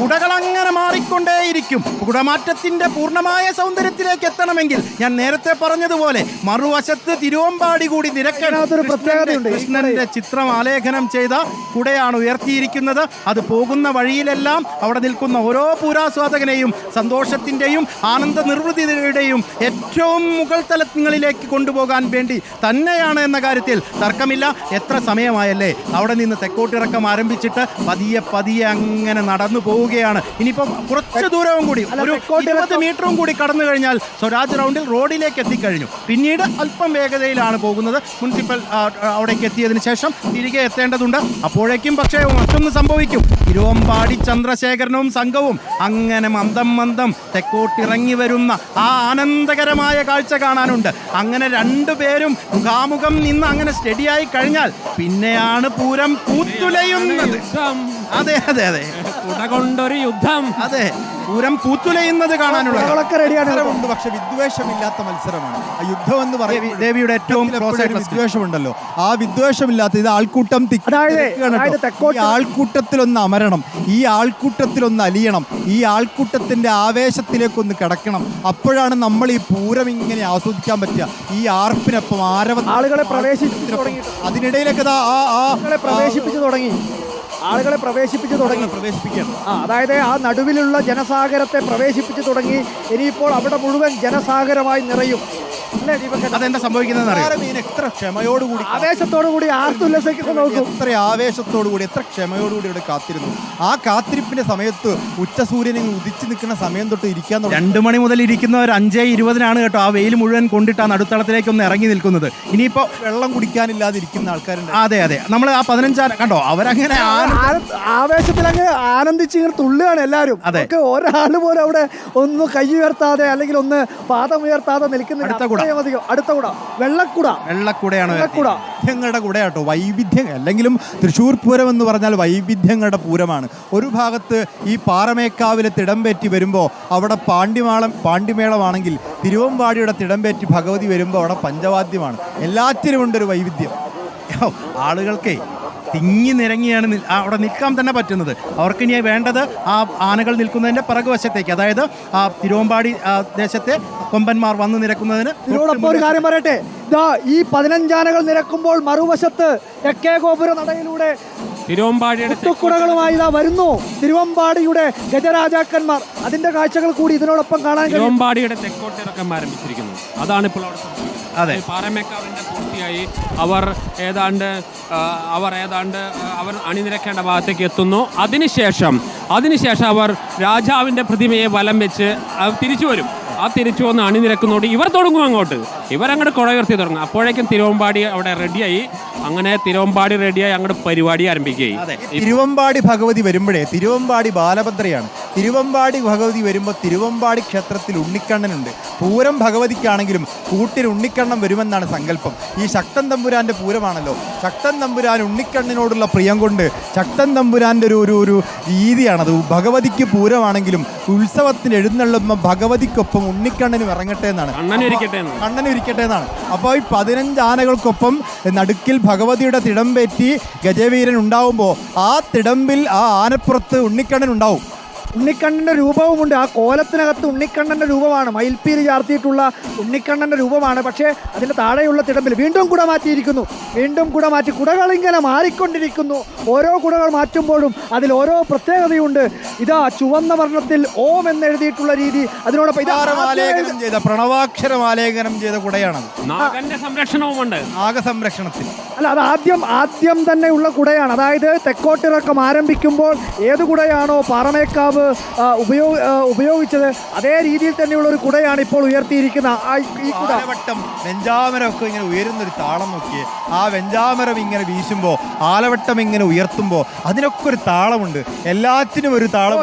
കുടകൾ അങ്ങനെ മാറിക്കൊണ്ടേയിരിക്കും. കുടമാറ്റത്തിന്റെ പൂർണ്ണമായ സൗന്ദര്യത്തിലേക്ക് എത്തണമെങ്കിൽ ഞാൻ നേരത്തെ പറഞ്ഞതുപോലെ മറുവശത്ത് തിരുവമ്പാടി കൂടി കൃഷ്ണന്റെ ചിത്രം ആലേഖനം ചെയ്ത കുടയാണ് ഉയർത്തിയിരിക്കുന്നത്. അത് പോകുന്ന വഴിയിലെല്ലാം അവിടെ നിൽക്കുന്ന ഓരോ പൂരാസ്വാദകനെയും സന്തോഷത്തിന്റെയും ആനന്ദ നിർവൃതിയുടെയും ഏറ്റവും മുകൾ തലങ്ങളിലേക്ക് കൊണ്ടുപോകാൻ വേണ്ടി തന്നെയാണ് എന്ന കാര്യത്തിൽ തർക്കമില്ല. എത്ര സമയമായല്ലേ അവിടെ നിന്ന് തെക്കോട്ടിറക്കം ആരംഭിച്ചിട്ട് പതിയെ അങ്ങനെ നടന്നു പോവുകയാണ്. ഇനിയിപ്പോൾ കുറച്ച് ദൂരവും കൂടി, ഒരു 20 മീറ്ററും കൂടി കടന്നു കഴിഞ്ഞാൽ സ്വരാജ് റൗണ്ടിൽ റോഡിലേക്ക് എത്തിക്കഴിഞ്ഞു. പിന്നീട് അല്പം വേഗതയിലാണ് പോകുന്നത്. മുനിസിപ്പൽ അവിടേക്ക് എത്തിയതിനു ശേഷം തിരികെ എത്തേണ്ടതുണ്ട്. അപ്പോഴേക്കും പക്ഷേ മറ്റൊന്ന് സംഭവിക്കും. തിരുവമ്പാടി ചന്ദ്രശേഖരനും സംഘവും അങ്ങനെ മന്ദം തെക്കോട്ടിറങ്ങി വരുന്ന ആ ആനന്ദകരമായ കാഴ്ച കാണാനുണ്ട്. അങ്ങനെ രണ്ടുപേരും മുഖാമുഖം നിന്ന് അങ്ങനെ സ്റ്റഡിയായി കഴിഞ്ഞാൽ പിന്നെയാണ് പൂരം പൂത്തുലയുന്നത്. അതെ അതെ അതെ, കുട കൊണ്ടൊരു യുദ്ധം. അതെ, പൂരം പൂത്തുലയുന്നത് കാണാനുള്ള ഉണ്ട്. പക്ഷെ വിദ്വേഷമില്ലാത്ത മത്സരമാണ് ആ യുദ്ധം എന്ന് പറയുന്നത്. ദേവിയുടെ ഏറ്റവും വിദ്വേഷമുണ്ടല്ലോ, ആ വിദ്വേഷമില്ലാത്ത ഇത് ആൾക്കൂട്ടം ഈ ആൾക്കൂട്ടത്തിലൊന്ന് അമരണം, ഈ ആൾക്കൂട്ടത്തിലൊന്ന് അലിയണം, ഈ ആൾക്കൂട്ടത്തിന്റെ ആവേശത്തിലേക്കൊന്ന് കിടക്കണം. അപ്പോഴാണ് നമ്മൾ ഈ പൂരം ഇങ്ങനെ ആസ്വദിക്കാൻ പറ്റുക. ഈ ആർപ്പിനൊപ്പം ആളുകളെ പ്രവേശിപ്പിച്ചു തുടങ്ങി. അതിനിടയിലേക്ക് ആളുകളെ പ്രവേശിപ്പിച്ചു തുടങ്ങി. അതായത് ആ നടുവിലുള്ള ജനസാഗരത്തെ പ്രവേശിപ്പിച്ചു തുടങ്ങി. ഇനിയിപ്പോൾ അവിടെ മുഴുവൻ ജനസാഗരമായി നിറയും. അതെന്താ സംഭവിക്കുന്നത്? എത്ര ക്ഷമയോടുകൂടി, ആവേശത്തോടുകൂടി ആർത്തുല്ലസിക്കുന്നു. നോക്കൂ, എത്ര ആവേശത്തോടുകൂടി, എത്ര ക്ഷമയോടുകൂടി ഇവിടെ കാത്തിരുന്നു. ആ കാത്തിരിപ്പിന്റെ സമയത്ത് ഉച്ചസൂര്യനെ ഉദിച്ചു നിൽക്കുന്ന സമയം തൊട്ട് ഇരിക്കാൻ 2 മണി മുതൽ ഇരിക്കുന്നവർ 5:20 കേട്ടോ ആ വെയിൽ മുഴുവൻ കൊണ്ടിട്ട് ആ നടുത്തളത്തിലേക്ക് ഒന്ന് ഇറങ്ങി നിൽക്കുന്നത്. ഇനിയിപ്പോ വെള്ളം കുടിക്കാനില്ലാതിരിക്കുന്ന ആൾക്കാരുണ്ട്. അതെ അതെ, നമ്മൾ ആ 15 കണ്ടോ, അവരങ്ങനെ ആവേശത്തിലങ്ങ് ആനന്ദിച്ച് ഇങ്ങനെ തുള്ളുകയാണ് എല്ലാവരും. അതൊക്കെ ഒരാൾ പോലും അവിടെ ഒന്ന് കൈ ഉയർത്താതെ അല്ലെങ്കിൽ ഒന്ന് പാദം ഉയർത്താതെ നിൽക്കുന്ന അടുത്ത കുട വെള്ളക്കുടയാണ്. വൈവിധ്യങ്ങളുടെ കുടയാട്ടോ, വൈവിധ്യം. അല്ലെങ്കിലും തൃശ്ശൂർ പൂരം എന്ന് പറഞ്ഞാൽ വൈവിധ്യങ്ങളുടെ പൂരമാണ്. ഒരു ഭാഗത്ത് ഈ പാറമേക്കാവിലെ തിടമ്പേറ്റി വരുമ്പോൾ അവിടെ പാണ്ടിമേളമാണെങ്കിൽ തിരുവമ്പാടിയുടെ തിടമ്പേറ്റി ഭഗവതി വരുമ്പോൾ അവിടെ പഞ്ചവാദ്യമാണ്. എല്ലാറ്റിനും ഉണ്ടൊരു വൈവിധ്യം. ആളുകൾക്കേ തിങ്ങി നിരങ്ങിയാണ് അവിടെ നിൽക്കാൻ തന്നെ പറ്റുന്നത്. അവർക്ക് ഇനി വേണ്ടത് ആ ആനകൾ നിൽക്കുന്നതിന്റെ പിറകുവശത്തേക്ക്, അതായത് ആ തിരുവമ്പാടി ദേശത്തെ കൊമ്പന്മാർ വന്ന് നിരക്കുന്നതിന്. ഇതിനോടൊപ്പം ഒരു കാര്യം പറയട്ടെ, ഇതാ ഈ 15 ആനകൾ നിരക്കുമ്പോൾ മറുവശത്ത് തെക്കേ ഗോപുര നടയിലൂടെ കുടകളുമായി ഇതാ വരുന്നു തിരുവമ്പാടിയുടെ ഗജരാജാക്കന്മാർ. അതിന്റെ കാഴ്ചകൾ കൂടി ഇതിനോടൊപ്പം കാണാൻ കഴിയും. തിരുവമ്പാടിയുടെ തെക്കോട്ടിറക്കം ആരംഭിച്ചിരിക്കുന്നു. അതാണ് ഇപ്പോൾ അവിടെ സംഭവിക്കുന്നത്. അതെ, പാറമേക്കാവിന്റെ പൂർത്തിയായി അവർ ഏതാണ്ട് അവർ അണിനിരക്കേണ്ട ഭാഗത്തേക്ക് എത്തുന്നു. അതിനുശേഷം അവർ രാജാവിന്റെ പ്രതിമയെ വലം വെച്ച് തിരിച്ചു വരും. ആ തിരിച്ചു വന്ന് അണിനിരക്കുന്നോട് ഇവർ തുടങ്ങും അങ്ങോട്ട്. ഇവരങ്ങോട്ട് കുട ഉയർത്തി തുടങ്ങും. അപ്പോഴേക്കും തിരുവമ്പാടി അവിടെ റെഡിയായി. അങ്ങനെ തിരുവമ്പാടി റെഡിയായി അങ്ങോട്ട് പരിപാടി ആരംഭിക്കുകയും. തിരുവമ്പാടി ഭഗവതി വരുമ്പോഴേ തിരുവമ്പാടി ബാലഭദ്രയാണ്. തിരുവമ്പാടി ഭഗവതി വരുമ്പോൾ തിരുവമ്പാടി ക്ഷേത്രത്തിൽ ഉണ്ണിക്കണ്ണനുണ്ട്. പൂരം ഭഗവതിക്കാണെങ്കിലും കൂട്ടിൽ ഉണ്ണിക്കണ്ണൻ വരുമെന്നാണ് സങ്കല്പം. ഈ ശക്തൻ തമ്പുരാന്റെ പൂരമാണല്ലോ. ശക്തൻ തമ്പുരാൻ ഉണ്ണിക്കണ്ണനോടുള്ള പ്രിയം കൊണ്ട് ശക്തൻ തമ്പുരാന്റെ ഒരു രീതിയാണത്. ഭഗവതിക്ക് പൂരമാണെങ്കിലും ഉത്സവത്തിന് എഴുന്നള്ളുമ്പോൾ ഭഗവതിക്കൊപ്പം ഉണ്ണിക്കണ്ണനും ഇറങ്ങട്ടെ എന്നാണ്, കണ്ണനും ഇരിക്കട്ടെ എന്നാണ്. അപ്പോൾ ഈ 15 ആനകൾക്കൊപ്പം നടുക്കിൽ ഭഗവതിയുടെ തിടമ്പേറ്റി ഗജവീരൻ ഉണ്ടാവുമ്പോൾ ആ തിടമ്പിൽ ആ ആനപ്പുറത്ത് ഉണ്ണിക്കണ്ണൻ ഉണ്ടാവും. ഉണ്ണിക്കണ്ണൻ്റെ രൂപവുമുണ്ട്. ആ കോലത്തിനകത്ത് ഉണ്ണിക്കണ്ണൻ്റെ രൂപമാണ്, മയിൽപ്പീലി ചാർത്തിയിട്ടുള്ള ഉണ്ണിക്കണ്ണൻ്റെ രൂപമാണ്. പക്ഷേ അതിൻ്റെ താഴെയുള്ള തിടമ്പിൽ വീണ്ടും കുട മാറ്റിയിരിക്കുന്നു. കുടകളിങ്ങനെ മാറിക്കൊണ്ടിരിക്കുന്നു. ഓരോ കുടകൾ മാറ്റുമ്പോഴും അതിൽ ഓരോ പ്രത്യേകതയുണ്ട്. ഇതാ ചുവന്ന വർണ്ണത്തിൽ ഓം എന്നെഴുതിയിട്ടുള്ള രീതി. അതിനോടൊപ്പം പ്രണവാക്ഷരം ആലേഖനം ചെയ്ത കുടയാണത്. സംരക്ഷണവുമുണ്ട്. നാഗസംരക്ഷണത്തിൽ അല്ല, അത് ആദ്യം തന്നെ ഉള്ള കുടയാണ്. അതായത് തെക്കോട്ടിറക്കം ആരംഭിക്കുമ്പോൾ ഏത് കുടയാണോ പാറമേക്കാവ് ഉപയോഗിച്ചത് അതേ രീതിയിൽ തന്നെയുള്ള ഒരു കുടയാണ് ഇപ്പോൾ ഉയർത്തിയിരിക്കുന്ന ഈ കുട. വെഞ്ചാമരമൊക്കെ ഇങ്ങനെ ഉയരുന്നൊരു താളം നോക്കിയേ. ആ വെഞ്ചാമരം ഇങ്ങനെ വീശുമ്പോൾ, ആലവട്ടം ഇങ്ങനെ ഉയർത്തുമ്പോൾ അതിനൊക്കെ ഒരു താളമുണ്ട്. എല്ലാത്തിനും ഒരു താളം.